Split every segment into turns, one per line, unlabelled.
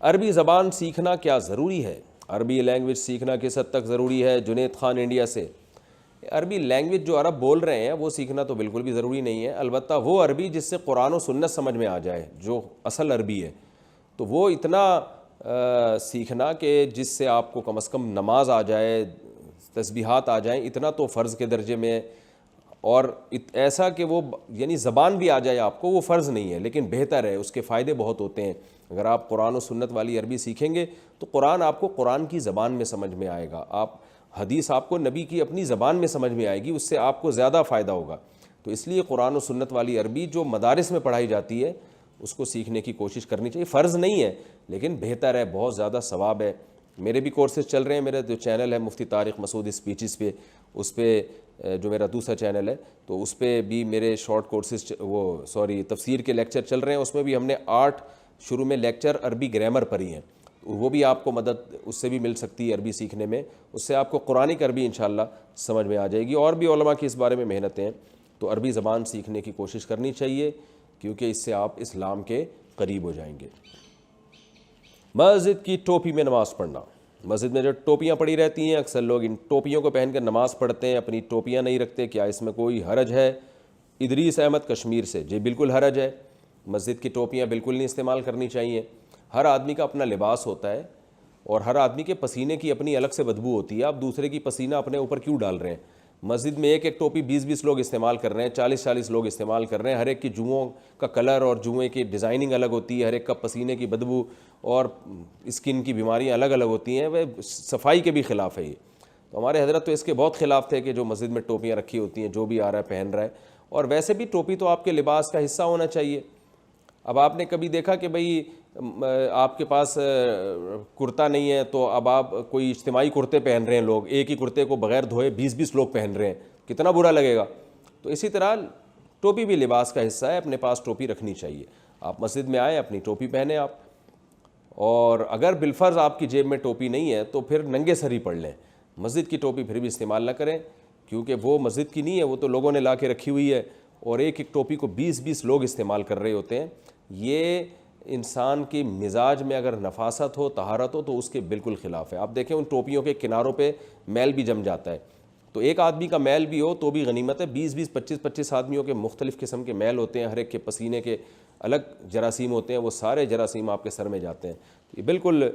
عربی زبان سیکھنا کیا ضروری ہے؟ عربی لینگویج سیکھنا کس حد تک ضروری ہے؟ جنید خان انڈیا سے۔ عربی لینگویج جو عرب بول رہے ہیں وہ سیکھنا تو بالکل بھی ضروری نہیں ہے، البتہ وہ عربی جس سے قرآن و سنت سمجھ میں آ جائے، جو اصل عربی ہے، تو وہ اتنا سیکھنا کہ جس سے آپ کو کم از کم نماز آ جائے، تسبیحات آ جائیں، اتنا تو فرض کے درجے میں ہے۔ اور ایسا کہ وہ یعنی زبان بھی آ جائے آپ کو، وہ فرض نہیں ہے، لیکن بہتر ہے، اس کے فائدے بہت ہوتے ہیں۔ اگر آپ قرآن و سنت والی عربی سیکھیں گے تو قرآن آپ کو قرآن کی زبان میں سمجھ میں آئے گا، حدیث آپ کو نبی کی اپنی زبان میں سمجھ میں آئے گی، اس سے آپ کو زیادہ فائدہ ہوگا۔ تو اس لیے قرآن و سنت والی عربی جو مدارس میں پڑھائی جاتی ہے اس کو سیکھنے کی کوشش کرنی چاہیے۔ فرض نہیں ہے لیکن بہتر ہے، بہت زیادہ ثواب ہے۔ میرے بھی کورسز چل رہے ہیں، میرا جو چینل ہے مفتی طارق مسعود اسپیچز پہ، اس پہ جو میرا دوسرا چینل ہے تو اس پہ بھی میرے شارٹ کورسز تفسیر کے لیکچر چل رہے ہیں۔ اس میں بھی ہم نے 8 شروع میں لیکچر عربی گرامر پر ہی ہیں، وہ بھی آپ کو مدد اس سے بھی مل سکتی ہے عربی سیکھنے میں، اس سے آپ کو قرآنک عربی انشاءاللہ سمجھ میں آ جائے گی۔ اور بھی علماء کی اس بارے میں محنتیں ہیں، تو عربی زبان سیکھنے کی کوشش کرنی چاہیے کیونکہ اس سے آپ اسلام کے قریب ہو جائیں گے۔ مسجد کی ٹوپی میں نماز پڑھنا۔ مسجد میں جو ٹوپیاں پڑی رہتی ہیں، اکثر لوگ ان ٹوپیوں کو پہن کر نماز پڑھتے ہیں، اپنی ٹوپیاں نہیں رکھتے، کیا اس میں کوئی حرج ہے؟ ادریس احمد کشمیر سے۔ جی بالکل حرج ہے، مسجد کی ٹوپیاں بالکل نہیں استعمال کرنی چاہیے۔ ہر آدمی کا اپنا لباس ہوتا ہے اور ہر آدمی کے پسینے کی اپنی الگ سے بدبو ہوتی ہے، آپ دوسرے کی پسینہ اپنے اوپر کیوں ڈال رہے ہیں؟ مسجد میں ایک ٹوپی 20 لوگ استعمال کر رہے ہیں، 40 لوگ استعمال کر رہے ہیں، ہر ایک کی جوؤں کا کلر اور جوئیں کی ڈیزائننگ الگ ہوتی ہے، ہر ایک کا پسینے کی بدبو اور اسکن کی بیماریاں الگ الگ ہوتی ہیں، وہ صفائی کے بھی خلاف ہے یہ۔ تو ہمارے حضرت تو اس کے بہت خلاف تھے کہ جو مسجد میں ٹوپیاں رکھی ہوتی ہیں، جو بھی آ رہا ہے پہن رہا ہے، اور ویسے بھی ٹوپی تو آپ کے لباس کا حصہ ہونا چاہیے۔ اب آپ نے کبھی دیکھا کہ بھئی آپ کے پاس کرتا نہیں ہے تو اب آپ کوئی اجتماعی کرتے پہن رہے ہیں، لوگ ایک ہی کرتے کو بغیر دھوئے 20 لوگ پہن رہے ہیں، کتنا برا لگے گا؟ تو اسی طرح ٹوپی بھی لباس کا حصہ ہے، اپنے پاس ٹوپی رکھنی چاہیے۔ آپ مسجد میں آئیں، اپنی ٹوپی پہنیں آپ، اور اگر بالفرض آپ کی جیب میں ٹوپی نہیں ہے تو پھر ننگے سر ہی پڑھ لیں۔ مسجد کی ٹوپی پھر بھی استعمال نہ کریں کیونکہ وہ مسجد کی نہیں ہے، وہ تو لوگوں نے لا کے رکھی ہوئی ہے، اور ایک ٹوپی کو 20 لوگ استعمال کر رہے ہوتے ہیں۔ یہ انسان کی مزاج میں اگر نفاست ہو، طہارت ہو، تو اس کے بالکل خلاف ہے۔ آپ دیکھیں ان ٹوپیوں کے کناروں پہ میل بھی جم جاتا ہے، تو ایک آدمی کا میل بھی ہو تو بھی غنیمت ہے، 20 25 آدمیوں کے مختلف قسم کے میل ہوتے ہیں، ہر ایک کے پسینے کے الگ جراثیم ہوتے ہیں، وہ سارے جراثیم آپ کے سر میں جاتے ہیں۔ یہ بالکل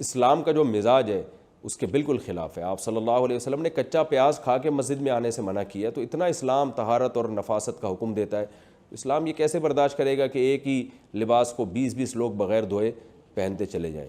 اسلام کا جو مزاج ہے اس کے بالکل خلاف ہے۔ آپ صلی اللہ علیہ وسلم نے کچا پیاز کھا کے مسجد میں آنے سے منع کیا، تو اتنا اسلام طہارت اور نفاست کا حکم دیتا ہے، اسلام یہ کیسے برداشت کرے گا کہ ایک ہی لباس کو 20 لوگ بغیر دھوئے پہنتے چلے جائیں؟